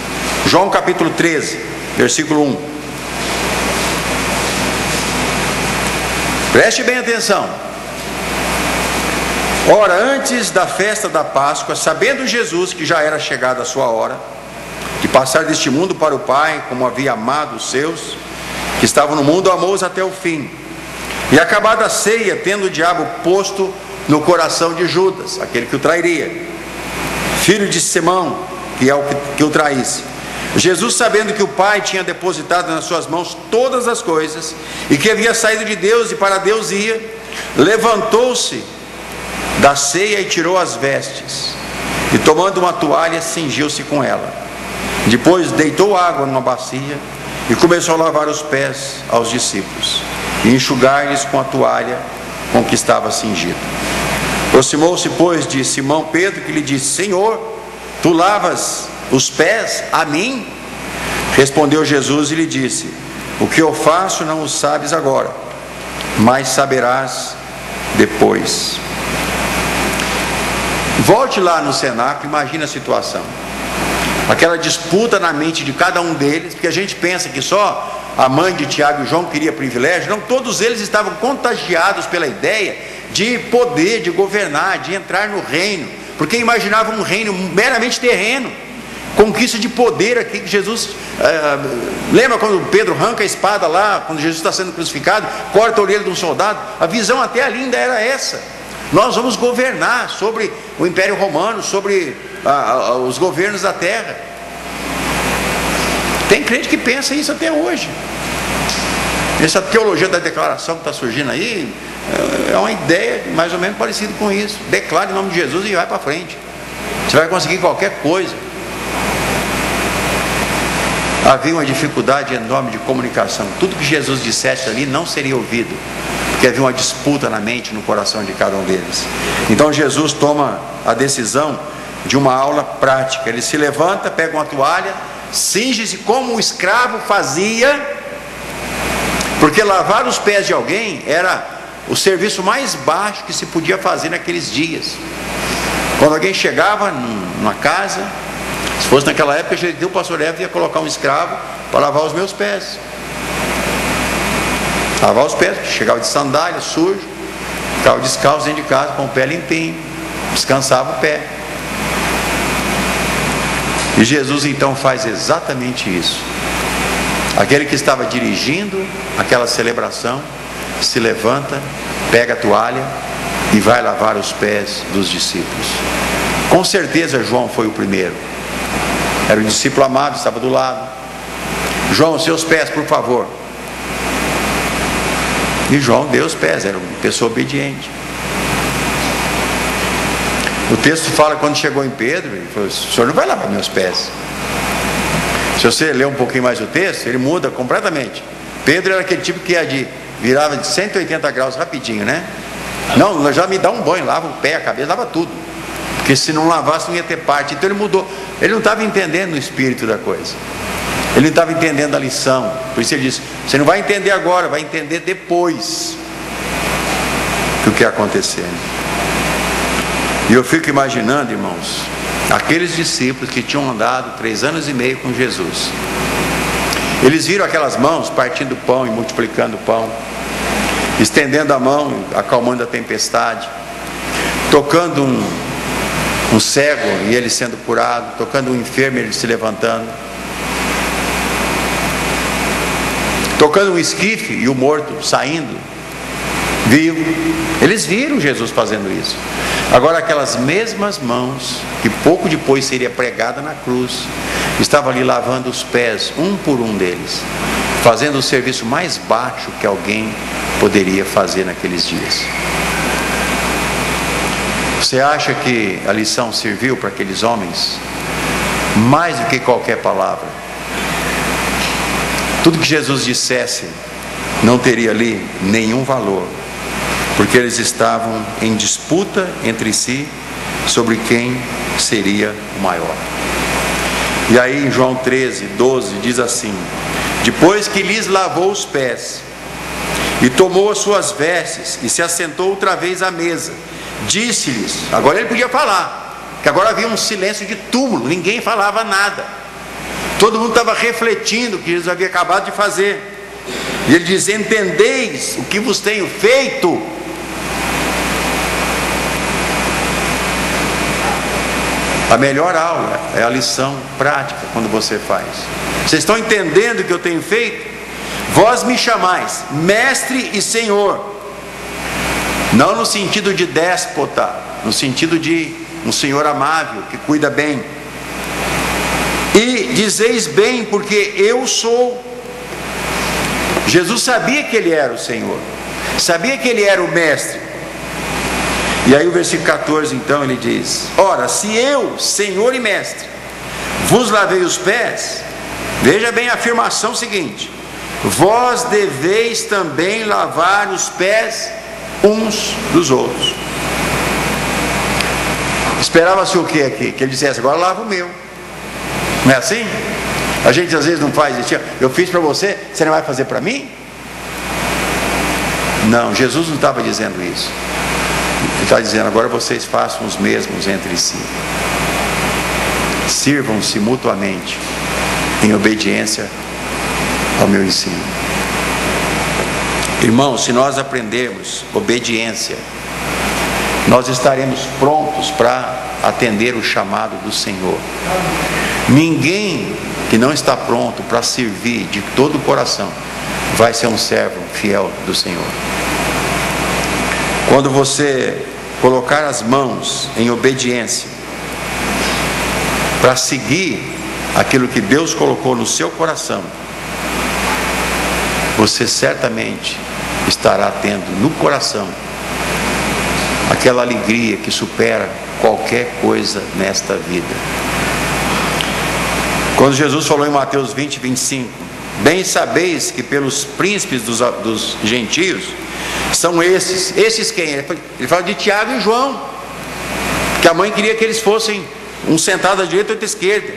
João capítulo 13, versículo 1. Preste bem atenção. Ora, antes da festa da Páscoa, sabendo Jesus que já era chegada a sua hora de passar deste mundo para o Pai, como havia amado os seus que estavam no mundo, amou-os até o fim. E acabada a ceia, tendo o diabo posto no coração de Judas, aquele que o trairia, filho de Simão, que é o que o traísse, Jesus, sabendo que o Pai tinha depositado nas suas mãos todas as coisas, e que havia saído de Deus e para Deus ia, levantou-se da ceia e tirou as vestes, e tomando uma toalha, cingiu-se com ela. Depois deitou água numa bacia e começou a lavar os pés aos discípulos e enxugar-lhes com a toalha com que estava cingido. Aproximou-se, pois, de Simão Pedro, que lhe disse: Senhor, tu lavas os pés a mim? Respondeu Jesus e lhe disse: o que eu faço não o sabes agora, mas saberás depois. Volte lá no cenáculo, imagine a situação, aquela disputa na mente de cada um deles, porque a gente pensa que só a mãe de Tiago e João queria privilégio. Não, todos eles estavam contagiados pela ideia de poder, de governar, de entrar no reino, porque imaginavam um reino meramente terreno, conquista de poder aqui que Jesus, lembra quando Pedro arranca a espada lá, quando Jesus está sendo crucificado, corta a orelha de um soldado? A visão até ali ainda era essa: nós vamos governar sobre o Império Romano, sobre os governos da terra. Tem crente que pensa isso até hoje. Essa teologia da declaração que está surgindo aí é uma ideia mais ou menos parecida com isso. Declare em nome de Jesus e vai para frente, você vai conseguir qualquer coisa. Havia uma dificuldade enorme de comunicação. Tudo que Jesus dissesse ali não seria ouvido, porque havia uma disputa na mente, no coração de cada um deles. Então Jesus toma a decisão de uma aula prática. Ele se levanta, pega uma toalha, cinge-se como o escravo fazia, porque lavar os pés de alguém era o serviço mais baixo que se podia fazer naqueles dias. Quando alguém chegava numa casa, se fosse naquela época, o pastor Everton ia colocar um escravo para lavar os meus pés. Lavar os pés, chegava de sandália, sujo, ficava descalço dentro de casa, com o pé limpinho, descansava o pé. E Jesus então faz exatamente isso. Aquele que estava dirigindo aquela celebração se levanta, pega a toalha e vai lavar os pés dos discípulos. Com certeza João foi o primeiro, era o discípulo amado, estava do lado. João, seus pés, por favor. E João deu os pés, era uma pessoa obediente. O texto fala, quando chegou em Pedro, ele falou: o senhor não vai lavar meus pés. Se você ler um pouquinho mais o texto, ele muda completamente. Pedro era aquele tipo que virava de 180 graus rapidinho, né? Não, já me dá um banho, lava o pé, a cabeça, lava tudo, porque se não lavasse não ia ter parte. Então ele mudou. Ele não estava entendendo o espírito da coisa, ele não estava entendendo a lição. Por isso ele disse: você não vai entender agora, vai entender depois o que acontecer. E eu fico imaginando, irmãos, aqueles discípulos que tinham andado 3 anos e meio com Jesus. Eles viram aquelas mãos partindo o pão e multiplicando o pão, estendendo a mão, acalmando a tempestade, tocando um cego e ele sendo curado, tocando um enfermo e ele se levantando, tocando um esquife e o morto saindo vivo. Eles viram Jesus fazendo isso. Agora aquelas mesmas mãos que pouco depois seria pregada na cruz, estavam ali lavando os pés, um por um deles, fazendo o serviço mais baixo que alguém poderia fazer naqueles dias. Você acha que a lição serviu para aqueles homens? Mais do que qualquer palavra. Tudo que Jesus dissesse não teria ali nenhum valor, porque eles estavam em disputa entre si sobre quem seria o maior. E aí em João 13, 12 diz assim: depois que lhes lavou os pés e tomou as suas vestes e se assentou outra vez à mesa, disse-lhes, agora ele podia falar, que agora havia um silêncio de túmulo, ninguém falava nada, todo mundo estava refletindo o que Jesus havia acabado de fazer, e ele diz: entendeis o que vos tenho feito? A melhor aula é a lição prática quando você faz. Vocês estão entendendo o que eu tenho feito? Vós me chamais mestre e senhor, não no sentido de déspota, no sentido de um senhor amável que cuida bem. E dizeis bem, porque eu sou. Jesus sabia que ele era o Senhor, sabia que ele era o mestre. E aí o versículo 14 então ele diz: ora, se eu, Senhor e mestre, vos lavei os pés, veja bem a afirmação seguinte: vós deveis também lavar os pés uns dos outros. Esperava-se o que aqui? Que ele dissesse: agora lava o meu. Não é assim? A gente às vezes não faz isso. Eu fiz para você, você não vai fazer para mim? Não, Jesus não estava dizendo isso. Ele está dizendo: agora vocês façam os mesmos entre si, sirvam-se mutuamente em obediência ao meu ensino. Irmãos, se nós aprendermos obediência, nós estaremos prontos para atender o chamado do Senhor. Ninguém que não está pronto para servir de todo o coração vai ser um servo fiel do Senhor. Quando você colocar as mãos em obediência para seguir aquilo que Deus colocou no seu coração, você certamente estará tendo no coração aquela alegria que supera qualquer coisa nesta vida. Quando Jesus falou em Mateus 20, 25: bem sabeis que pelos príncipes dos gentios são esses quem? Ele fala de Tiago e João, que a mãe queria que eles fossem um sentado à direita e outro à esquerda.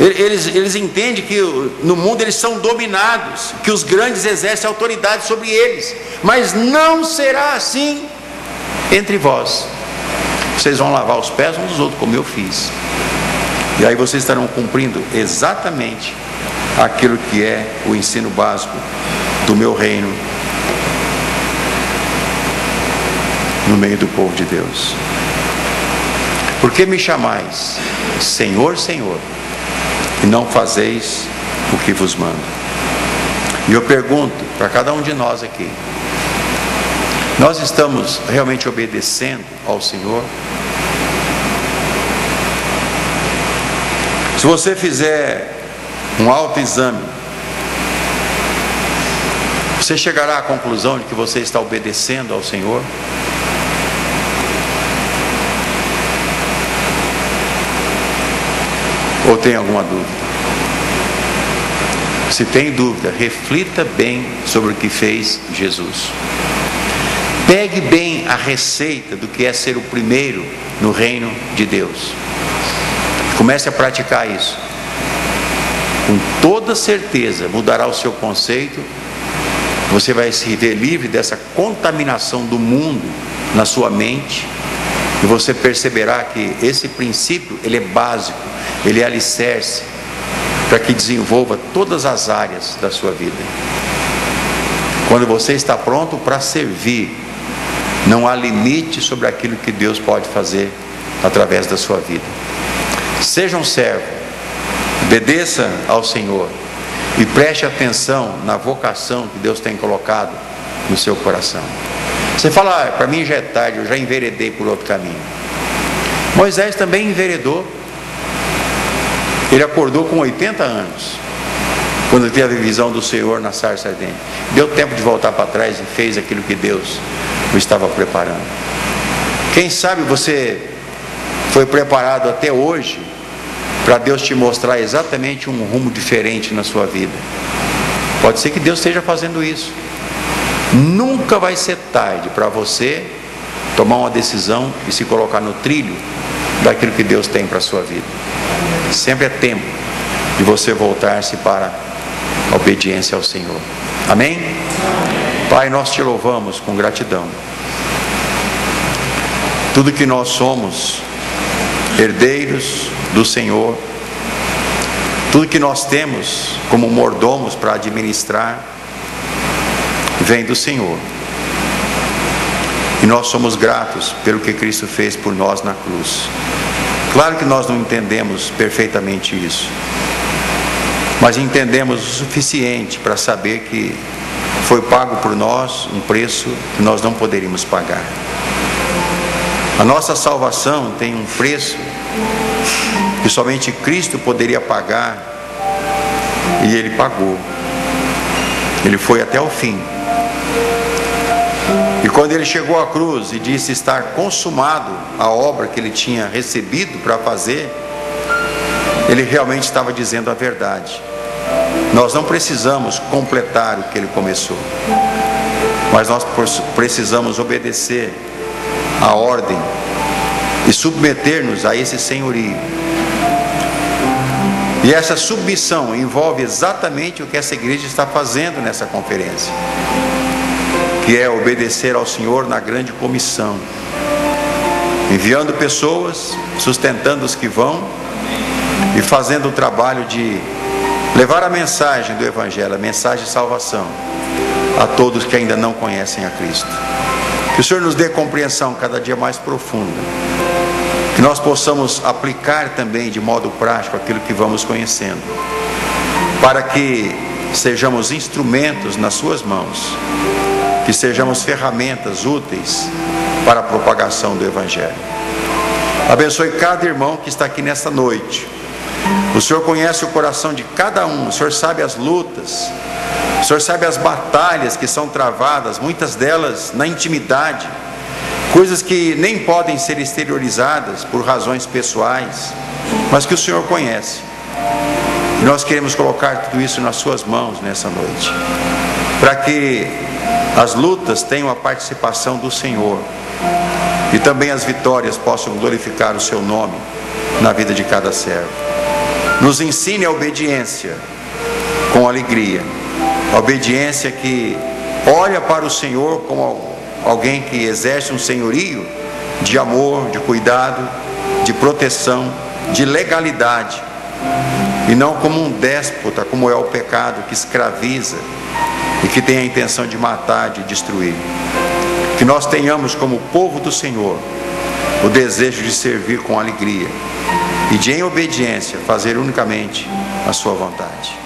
Eles entendem que no mundo eles são dominados, que os grandes exercem autoridade sobre eles, mas não será assim entre vós. Vocês vão lavar os pés uns dos outros, como eu fiz. E aí vocês estarão cumprindo exatamente aquilo que é o ensino básico do meu reino no meio do povo de Deus. Por que me chamais Senhor, Senhor, e não fazeis o que vos mando? E eu pergunto para cada um de nós aqui: nós estamos realmente obedecendo ao Senhor? Se você fizer um autoexame, você chegará à conclusão de que você está obedecendo ao Senhor? Ou tem alguma dúvida? Se tem dúvida, reflita bem sobre o que fez Jesus. Pegue bem a receita do que é ser o primeiro no reino de Deus. Comece a praticar isso. Com toda certeza mudará o seu conceito. Você vai se ver livre dessa contaminação do mundo na sua mente. E você perceberá que esse princípio, ele é básico, ele é alicerce para que desenvolva todas as áreas da sua vida. Quando você está pronto para servir, não há limite sobre aquilo que Deus pode fazer através da sua vida. Seja um servo, obedeça ao Senhor e preste atenção na vocação que Deus tem colocado no seu coração. Você fala: para mim já é tarde, eu já enveredei por outro caminho. Moisés também enveredou. Ele acordou com 80 anos quando teve a visão do Senhor na sarça ardente. Deu tempo de voltar para trás e fez aquilo que Deus o estava preparando. Quem sabe você foi preparado até hoje para Deus te mostrar exatamente um rumo diferente na sua vida. Pode ser que Deus esteja fazendo isso. Nunca vai ser tarde para você tomar uma decisão e se colocar no trilho daquilo que Deus tem para a sua vida. Sempre é tempo de você voltar-se para a obediência ao Senhor. Amém? Pai, nós te louvamos com gratidão. Tudo que nós somos, herdeiros do Senhor, tudo que nós temos como mordomos para administrar, vem do Senhor. E nós somos gratos pelo que Cristo fez por nós na cruz. Claro que nós não entendemos perfeitamente isso, mas entendemos o suficiente para saber que foi pago por nós um preço que nós não poderíamos pagar. A nossa salvação tem um preço que somente Cristo poderia pagar, e Ele pagou. Ele foi até o fim. E quando Ele chegou à cruz e disse estar consumado a obra que Ele tinha recebido para fazer, Ele realmente estava dizendo a verdade. Nós não precisamos completar o que Ele começou, mas nós precisamos obedecer a ordem e submeter-nos a esse senhorio. E essa submissão envolve exatamente o que essa igreja está fazendo nessa conferência, que é obedecer ao Senhor na grande comissão, enviando pessoas, sustentando os que vão e fazendo o trabalho de levar a mensagem do Evangelho, a mensagem de salvação a todos que ainda não conhecem a Cristo. Que o Senhor nos dê compreensão cada dia mais profunda, que nós possamos aplicar também de modo prático aquilo que vamos conhecendo, para que sejamos instrumentos nas suas mãos, que sejamos ferramentas úteis para a propagação do Evangelho. Abençoe cada irmão que está aqui nesta noite. O Senhor conhece o coração de cada um, o Senhor sabe as lutas, o Senhor sabe as batalhas que são travadas, muitas delas na intimidade, coisas que nem podem ser exteriorizadas por razões pessoais, mas que o Senhor conhece. E nós queremos colocar tudo isso nas suas mãos nessa noite, para que as lutas tenham a participação do Senhor e também as vitórias possam glorificar o seu nome na vida de cada servo. Nos ensine a obediência com alegria, a obediência que olha para o Senhor como alguém que exerce um senhorio de amor, de cuidado, de proteção, de legalidade, e não como um déspota, como é o pecado que escraviza e que tem a intenção de matar, de destruir. Que nós tenhamos como povo do Senhor o desejo de servir com alegria e de, em obediência, fazer unicamente a sua vontade.